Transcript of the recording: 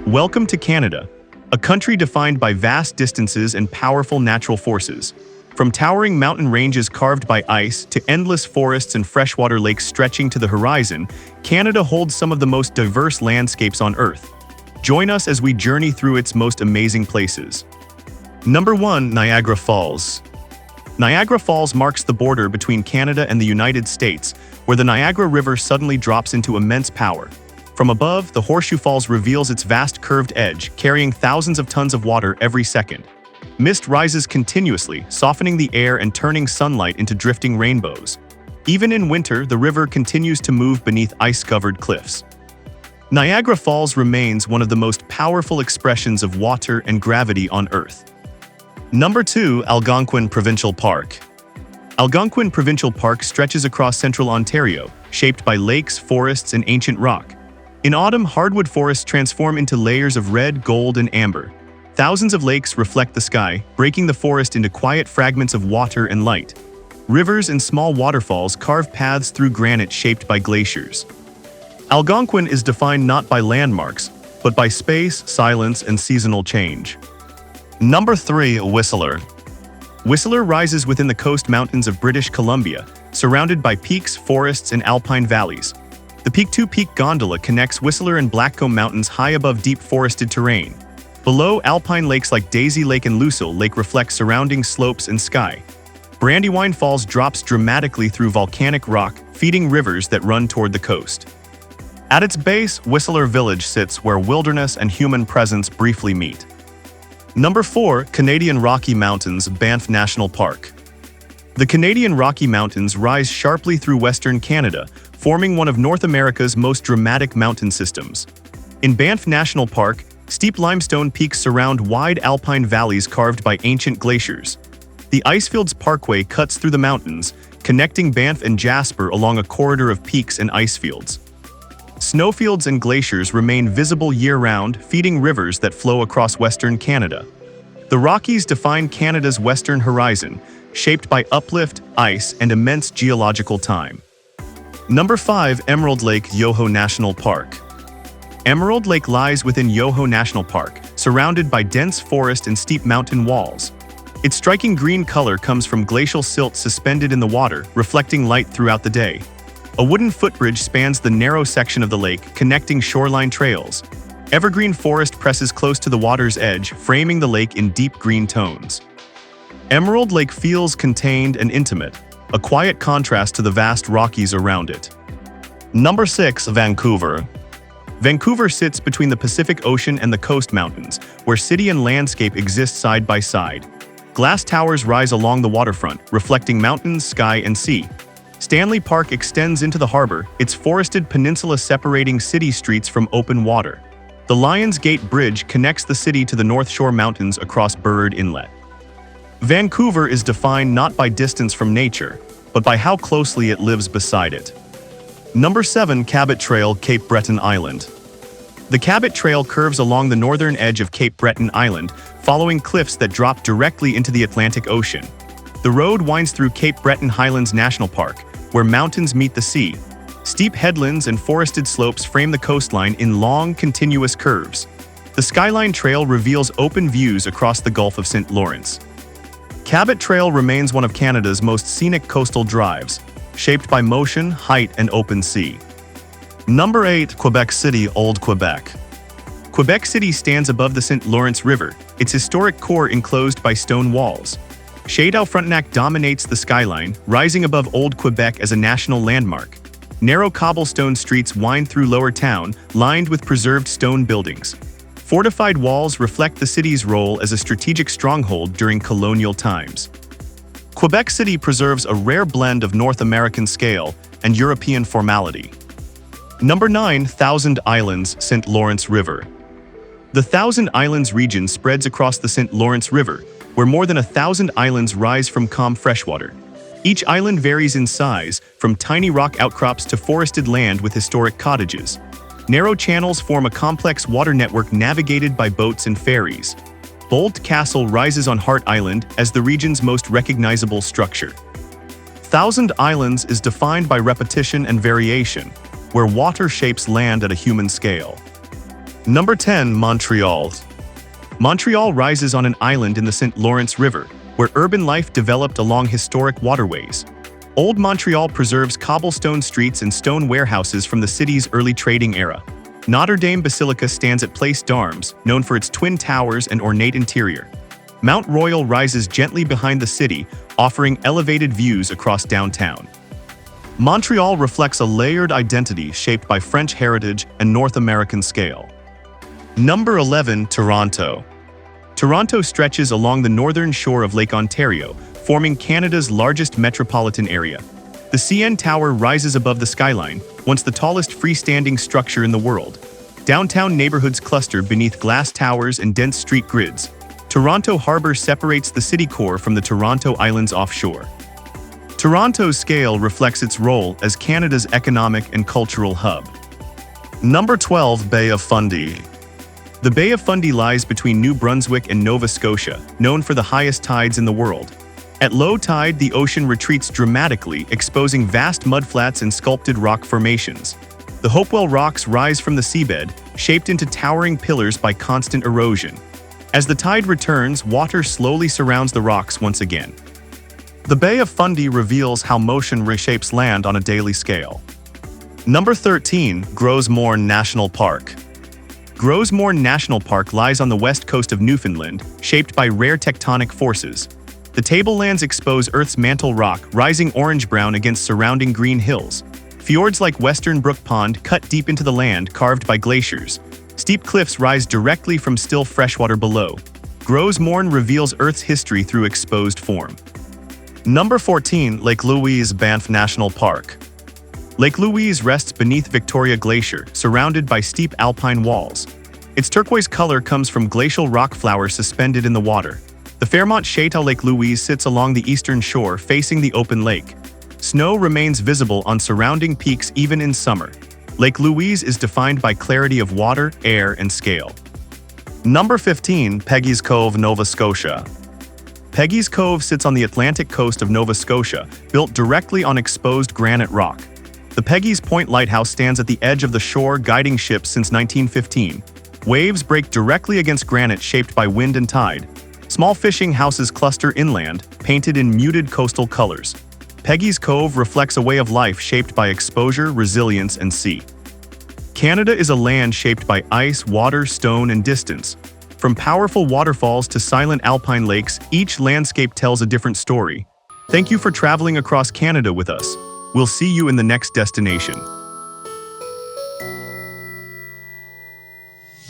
Welcome to Canada, a country defined by vast distances and powerful natural forces. From towering mountain ranges carved by ice to endless forests and freshwater lakes stretching to the horizon, Canada holds some of the most diverse landscapes on Earth. Join us as we journey through its most amazing places. Number 1. Niagara Falls. Niagara Falls marks the border between Canada and the United States, where the Niagara River suddenly drops into immense power. From above, the Horseshoe Falls reveals its vast curved edge, carrying thousands of tons of water every second. Mist rises continuously, softening the air and turning sunlight into drifting rainbows. Even in winter, the river continues to move beneath ice-covered cliffs. Niagara Falls remains one of the most powerful expressions of water and gravity on Earth. Number 2. Algonquin Provincial Park. Algonquin Provincial Park stretches across central Ontario, shaped by lakes, forests, and ancient rock. In autumn, hardwood forests transform into layers of red, gold, and amber. Thousands of lakes reflect the sky, breaking the forest into quiet fragments of water and light. Rivers and small waterfalls carve paths through granite shaped by glaciers. Algonquin is defined not by landmarks, but by space, silence, and seasonal change. Number 3. Whistler. Whistler rises within the coast mountains of British Columbia, surrounded by peaks, forests, and alpine valleys. The peak-to-peak gondola connects Whistler and Blackcomb Mountains high above deep forested terrain. Below, alpine lakes like Daisy Lake and Lucille Lake reflect surrounding slopes and sky. Brandywine Falls drops dramatically through volcanic rock, feeding rivers that run toward the coast. At its base, Whistler Village sits where wilderness and human presence briefly meet. Number 4. Canadian Rocky Mountains, Banff National Park. The Canadian Rocky Mountains rise sharply through western Canada, forming one of North America's most dramatic mountain systems. In Banff National Park, steep limestone peaks surround wide alpine valleys carved by ancient glaciers. The Icefields Parkway cuts through the mountains, connecting Banff and Jasper along a corridor of peaks and icefields. Snowfields and glaciers remain visible year-round, feeding rivers that flow across western Canada. The Rockies define Canada's western horizon, shaped by uplift, ice, and immense geological time. Number 5. Emerald Lake Yoho National Park. Emerald Lake lies within Yoho National Park, surrounded by dense forest and steep mountain walls. Its striking green color comes from glacial silt suspended in the water, reflecting light throughout the day. A wooden footbridge spans the narrow section of the lake, connecting shoreline trails. Evergreen forest presses close to the water's edge, framing the lake in deep green tones. Emerald Lake feels contained and intimate, a quiet contrast to the vast Rockies around it. Number 6. Vancouver. Vancouver sits between the Pacific Ocean and the coast mountains, where city and landscape exist side by side. Glass towers rise along the waterfront, reflecting mountains, sky, and sea. Stanley Park extends into the harbor, its forested peninsula separating city streets from open water. The Lions Gate Bridge connects the city to the North Shore Mountains across Burrard Inlet. Vancouver is defined not by distance from nature, but by how closely it lives beside it. Number 7. Cabot Trail, Cape Breton Island. The Cabot Trail curves along the northern edge of Cape Breton Island, following cliffs that drop directly into the Atlantic Ocean. The road winds through Cape Breton Highlands National Park, where mountains meet the sea. Steep headlands and forested slopes frame the coastline in long, continuous curves. The Skyline Trail reveals open views across the Gulf of St. Lawrence. Cabot Trail remains one of Canada's most scenic coastal drives, shaped by motion, height, and open sea. Number 8. Quebec City, Old Quebec. Quebec City stands above the St. Lawrence River, its historic core enclosed by stone walls. Château Frontenac dominates the skyline, rising above Old Quebec as a national landmark. Narrow cobblestone streets wind through Lower Town, lined with preserved stone buildings. Fortified walls reflect the city's role as a strategic stronghold during colonial times. Quebec City preserves a rare blend of North American scale and European formality. Number 9. Thousand Islands, St. Lawrence River. The Thousand Islands region spreads across the St. Lawrence River, where more than 1,000 islands rise from calm freshwater. Each island varies in size, from tiny rock outcrops to forested land with historic cottages. Narrow channels form a complex water network navigated by boats and ferries. Bolt Castle rises on Hart Island as the region's most recognizable structure. Thousand Islands is defined by repetition and variation, where water shapes land at a human scale. Number 10. Montreal. Montreal rises on an island in the St. Lawrence River, where urban life developed along historic waterways. Old Montreal preserves cobblestone streets and stone warehouses from the city's early trading era. Notre Dame Basilica stands at Place d'Armes, known for its twin towers and ornate interior. Mount Royal rises gently behind the city, offering elevated views across downtown. Montreal reflects a layered identity shaped by French heritage and North American scale. Number 11. Toronto. Toronto stretches along the northern shore of Lake Ontario, forming Canada's largest metropolitan area. The CN Tower rises above the skyline, once the tallest freestanding structure in the world. Downtown neighborhoods cluster beneath glass towers and dense street grids. Toronto Harbor separates the city core from the Toronto Islands offshore. Toronto's scale reflects its role as Canada's economic and cultural hub. Number 12. Bay of Fundy. The Bay of Fundy lies between New Brunswick and Nova Scotia, known for the highest tides in the world. At low tide, the ocean retreats dramatically, exposing vast mudflats and sculpted rock formations. The Hopewell Rocks rise from the seabed, shaped into towering pillars by constant erosion. As the tide returns, water slowly surrounds the rocks once again. The Bay of Fundy reveals how motion reshapes land on a daily scale. Number 13. Gros-Morne National Park. Gros-Morne National Park lies on the west coast of Newfoundland, shaped by rare tectonic forces. The tablelands expose Earth's mantle rock, rising orange-brown against surrounding green hills. Fjords like Western Brook Pond cut deep into the land, carved by glaciers. Steep cliffs rise directly from still freshwater below. Gros-Morne reveals Earth's history through exposed form. Number 14. Lake Louise Banff National Park. Lake Louise rests beneath Victoria Glacier, surrounded by steep alpine walls. Its turquoise color comes from glacial rock flowers suspended in the water. The Fairmont Chateau Lake Louise sits along the eastern shore, facing the open lake. Snow remains visible on surrounding peaks even in summer. Lake Louise is defined by clarity of water, air, and scale. Number 15. Peggy's Cove, Nova Scotia. Peggy's Cove sits on the Atlantic coast of Nova Scotia, built directly on exposed granite rock. The Peggy's Point Lighthouse stands at the edge of the shore, guiding ships since 1915. Waves break directly against granite shaped by wind and tide. Small fishing houses cluster inland, painted in muted coastal colors. Peggy's Cove reflects a way of life shaped by exposure, resilience, and sea. Canada is a land shaped by ice, water, stone, and distance. From powerful waterfalls to silent alpine lakes, each landscape tells a different story. Thank you for traveling across Canada with us. We'll see you in the next destination.